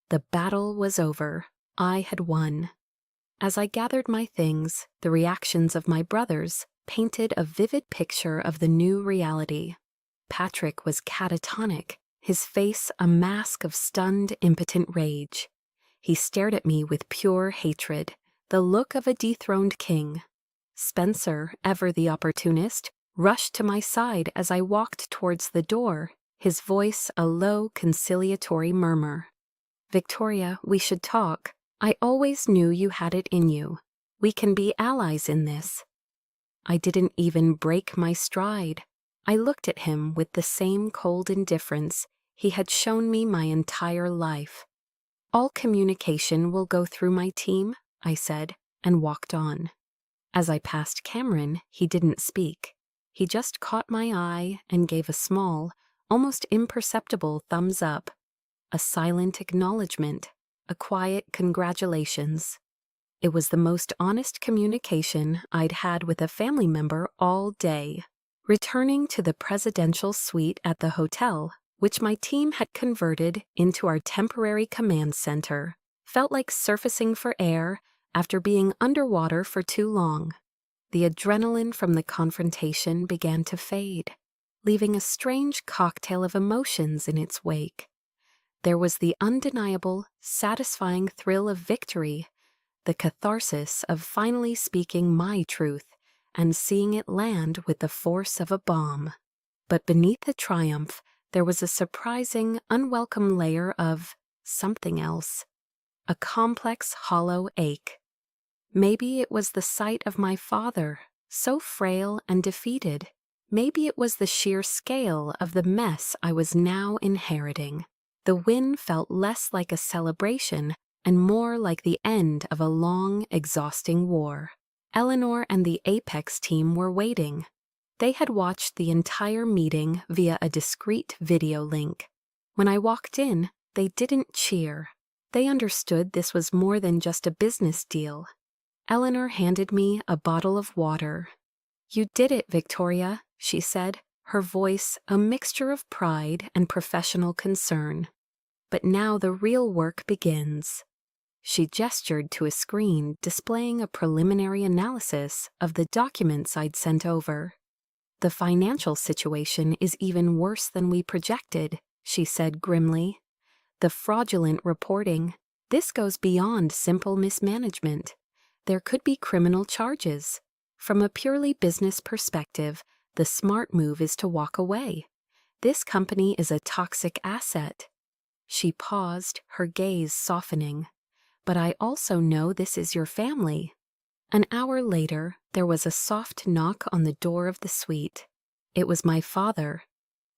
Speaker 1: The battle was over. I had won. As I gathered my things, the reactions of my brothers painted a vivid picture of the new reality. Patrick was catatonic, his face a mask of stunned, impotent rage. He stared at me with pure hatred, the look of a dethroned king. Spencer, ever the opportunist, rushed to my side as I walked towards the door, his voice a low, conciliatory murmur. Victoria, we should talk. I always knew you had it in you. We can be allies in this. I didn't even break my stride. I looked at him with the same cold indifference he had shown me my entire life. All communication will go through my team, I said, and walked on. As I passed Cameron, he didn't speak. He just caught my eye and gave a small, almost imperceptible thumbs up. A silent acknowledgement, a quiet congratulations. It was the most honest communication I'd had with a family member all day. Returning to the presidential suite at the hotel, which my team had converted into our temporary command center, felt like surfacing for air after being underwater for too long. The adrenaline from the confrontation began to fade, leaving a strange cocktail of emotions in its wake. There was the undeniable, satisfying thrill of victory, the catharsis of finally speaking my truth and seeing it land with the force of a bomb. But beneath the triumph, there was a surprising, unwelcome layer of something else, a complex, hollow ache. Maybe it was the sight of my father, so frail and defeated. Maybe it was the sheer scale of the mess I was now inheriting. The win felt less like a celebration and more like the end of a long, exhausting war. Eleanor and the Apex team were waiting. They had watched the entire meeting via a discreet video link. When I walked in, they didn't cheer. They understood this was more than just a business deal. Eleanor handed me a bottle of water. "You did it, Victoria," she said, her voice a mixture of pride and professional concern. "But now the real work begins." She gestured to a screen displaying a preliminary analysis of the documents I'd sent over. "The financial situation is even worse than we projected," she said grimly. "The fraudulent reporting. This goes beyond simple mismanagement. There could be criminal charges. From a purely business perspective, the smart move is to walk away. This company is a toxic asset." She paused, her gaze softening. "But I also know this is your family." An hour later, there was a soft knock on the door of the suite. It was my father.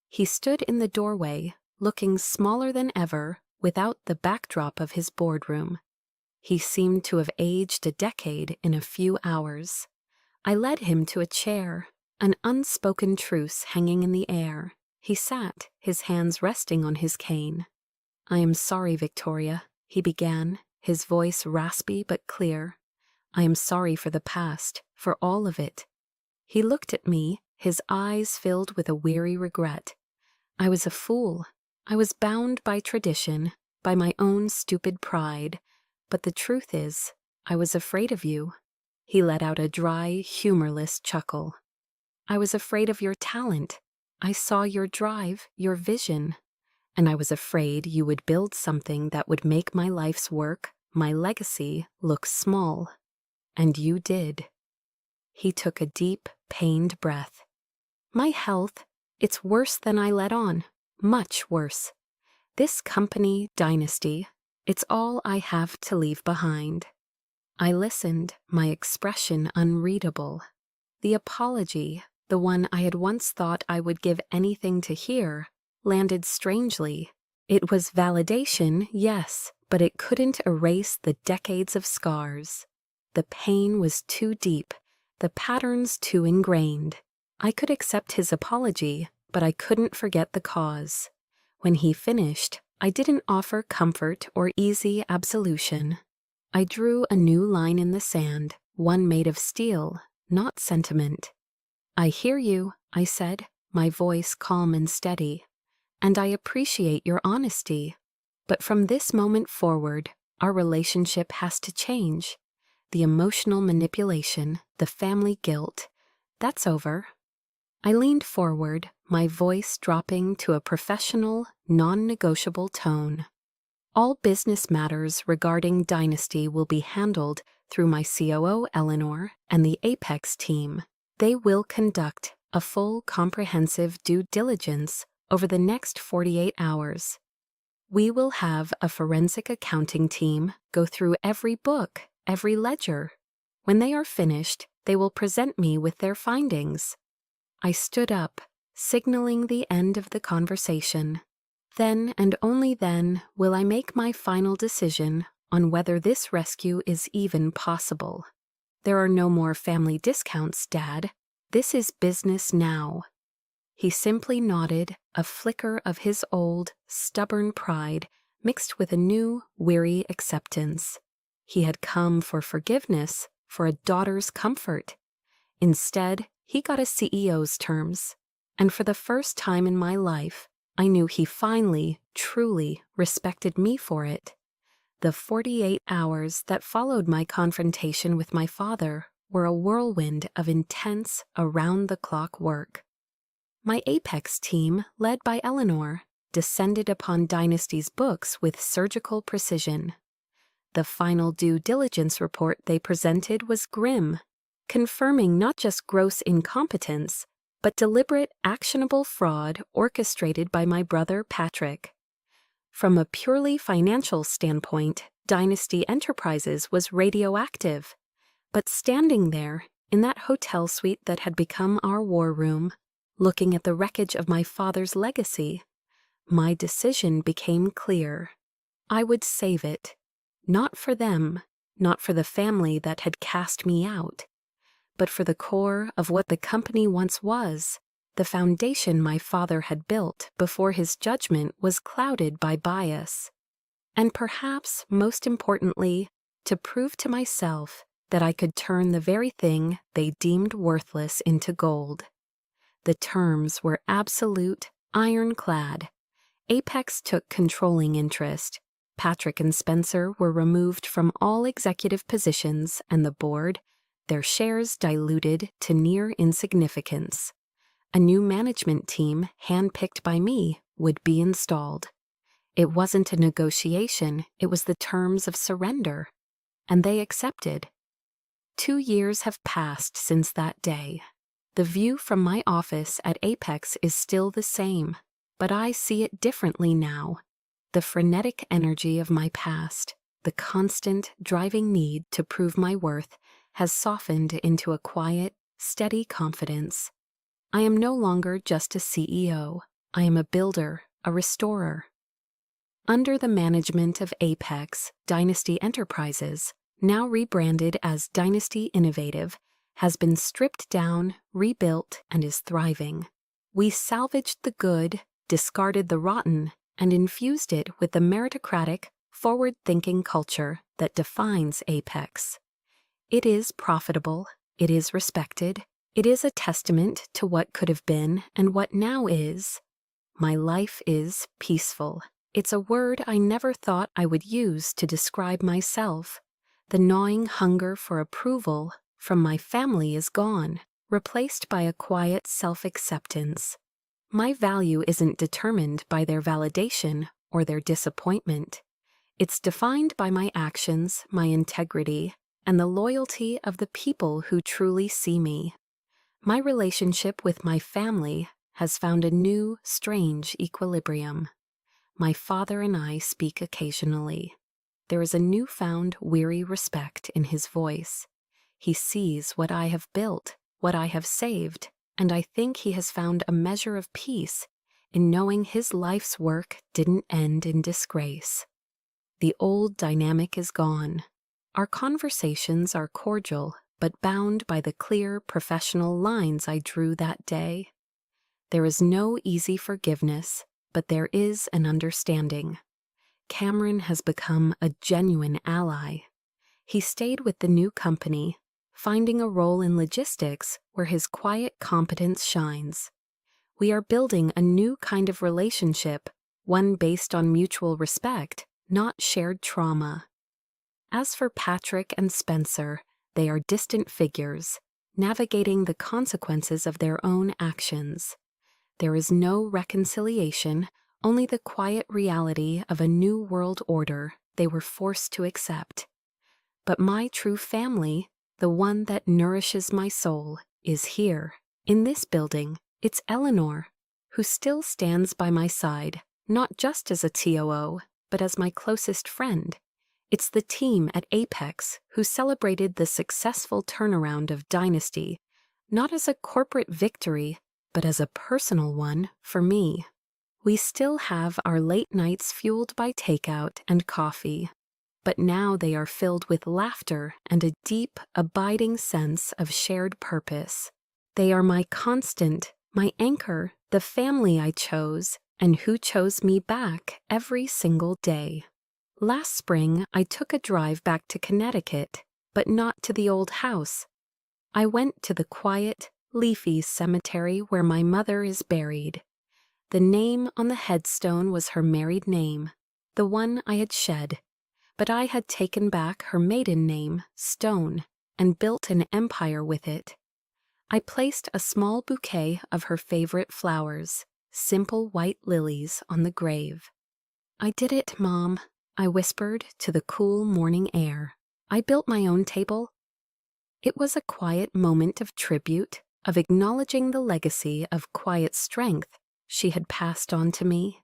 Speaker 1: He stood in the doorway, looking smaller than ever, without the backdrop of his boardroom. He seemed to have aged a decade in a few hours. I led him to a chair, an unspoken truce hanging in the air. He sat, his hands resting on his cane. "I am sorry, Victoria," he began, his voice raspy but clear. "I am sorry for the past, for all of it." He looked at me, his eyes filled with a weary regret. "I was a fool. I was bound by tradition, by my own stupid pride. But the truth is, I was afraid of you." He let out a dry, humorless chuckle. "I was afraid of your talent. I saw your drive, your vision. And I was afraid you would build something that would make my life's work, my legacy, look small. And you did." He took a deep, pained breath. "My health, it's worse than I let on. Much worse. This company, Dynasty, it's all I have to leave behind." I listened, my expression unreadable. The apology, the one I had once thought I would give anything to hear, landed strangely. It was validation, yes, but it couldn't erase the decades of scars. The pain was too deep, the patterns too ingrained. I could accept his apology, but I couldn't forget the cause. When he finished, I didn't offer comfort or easy absolution. I drew a new line in the sand, one made of steel, not sentiment. "I hear you," I said, my voice calm and steady. "And I appreciate your honesty. But from this moment forward, our relationship has to change. The emotional manipulation, the family guilt, that's over." I leaned forward, my voice dropping to a professional, non-negotiable tone. "All business matters regarding Dynasty will be handled through my COO, Eleanor, and the Apex team. They will conduct a full, comprehensive due diligence over the next 48 hours. We will have a forensic accounting team go through every book, every ledger. When they are finished, they will present me with their findings." I stood up, signaling the end of the conversation. Then and only then will I make my final decision on whether this rescue is even possible. "There are no more family discounts, Dad. This is business now." He simply nodded, a flicker of his old, stubborn pride mixed with a new, weary acceptance. He had come for forgiveness, for a daughter's comfort. Instead, he got a CEO's terms. And for the first time in my life, I knew he finally, truly respected me for it. The 48 hours that followed my confrontation with my father were a whirlwind of intense, around-the-clock work. My Apex team, led by Eleanor, descended upon Dynasty's books with surgical precision. The final due diligence report they presented was grim, confirming not just gross incompetence, but deliberate, actionable fraud orchestrated by my brother Patrick. From a purely financial standpoint, Dynasty Enterprises was radioactive. But standing there, in that hotel suite that had become our war room, looking at the wreckage of my father's legacy, my decision became clear. I would save it. Not for them, not for the family that had cast me out, but for the core of what the company once was, the foundation my father had built before his judgment was clouded by bias. And perhaps most importantly, to prove to myself that I could turn the very thing they deemed worthless into gold. The terms were absolute, ironclad. Apex took controlling interest. Patrick and Spencer were removed from all executive positions, and the board, their shares diluted to near insignificance. A new management team, handpicked by me, would be installed. It wasn't a negotiation, it was the terms of surrender. And they accepted. 2 years have passed since that day. The view from my office at Apex is still the same, but I see it differently now. The frenetic energy of my past, the constant, driving need to prove my worth, has softened into a quiet, steady confidence. I am no longer just a CEO. I am a builder, a restorer. Under the management of Apex, Dynasty Enterprises, now rebranded as Dynasty Innovative, has been stripped down, rebuilt, and is thriving. We salvaged the good, discarded the rotten, and infused it with the meritocratic, forward-thinking culture that defines Apex. It is profitable, it is respected, it is a testament to what could have been and what now is. My life is peaceful. It's a word I never thought I would use to describe myself. The gnawing hunger for approval from my family is gone, replaced by a quiet self-acceptance. My value isn't determined by their validation or their disappointment. It's defined by my actions, my integrity, and the loyalty of the people who truly see me. My relationship with my family has found a new, strange equilibrium. My father and I speak occasionally. There is a newfound, weary respect in his voice. He sees what I have built, what I have saved, and I think he has found a measure of peace in knowing his life's work didn't end in disgrace. The old dynamic is gone. Our conversations are cordial, but bound by the clear professional lines I drew that day. There is no easy forgiveness, but there is an understanding. Cameron has become a genuine ally. He stayed with the new company, finding a role in logistics where his quiet competence shines. We are building a new kind of relationship, one based on mutual respect, not shared trauma. As for Patrick and Spencer, they are distant figures, navigating the consequences of their own actions. There is no reconciliation, only the quiet reality of a new world order they were forced to accept. But my true family, the one that nourishes my soul, is here. In this building, it's Eleanor, who still stands by my side, not just as a TOO, but as my closest friend. It's the team at Apex who celebrated the successful turnaround of Dynasty, not as a corporate victory, but as a personal one for me. We still have our late nights fueled by takeout and coffee, but now they are filled with laughter and a deep, abiding sense of shared purpose. They are my constant, my anchor, the family I chose, and who chose me back every single day. Last spring, I took a drive back to Connecticut, but not to the old house. I went to the quiet, leafy cemetery where my mother is buried. The name on the headstone was her married name, the one I had shed, but I had taken back her maiden name, Stone, and built an empire with it. I placed a small bouquet of her favorite flowers, simple white lilies, on the grave. "I did it, Mom," I whispered to the cool morning air. "I built my own table." It was a quiet moment of tribute, of acknowledging the legacy of quiet strength she had passed on to me.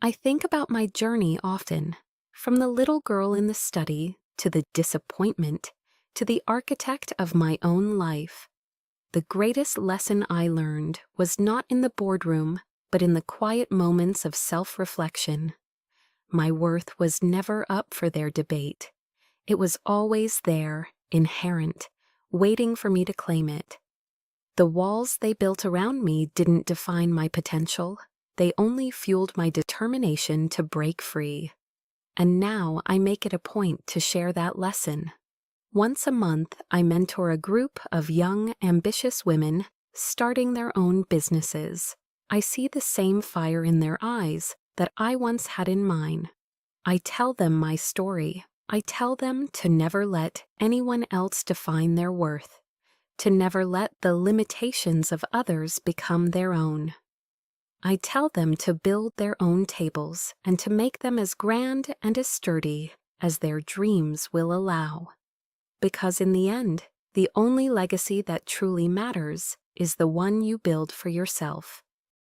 Speaker 1: I think about my journey often, from the little girl in the study to the disappointment, to the architect of my own life. The greatest lesson I learned was not in the boardroom, but in the quiet moments of self-reflection. My worth was never up for their debate. It was always there, inherent, waiting for me to claim it. The walls they built around me didn't define my potential. They only fueled my determination to break free. And now I make it a point to share that lesson. Once a month, I mentor a group of young, ambitious women starting their own businesses. I see the same fire in their eyes that I once had in mine. I tell them my story. I tell them to never let anyone else define their worth, to never let the limitations of others become their own. I tell them to build their own tables and to make them as grand and as sturdy as their dreams will allow. Because in the end, the only legacy that truly matters is the one you build for yourself.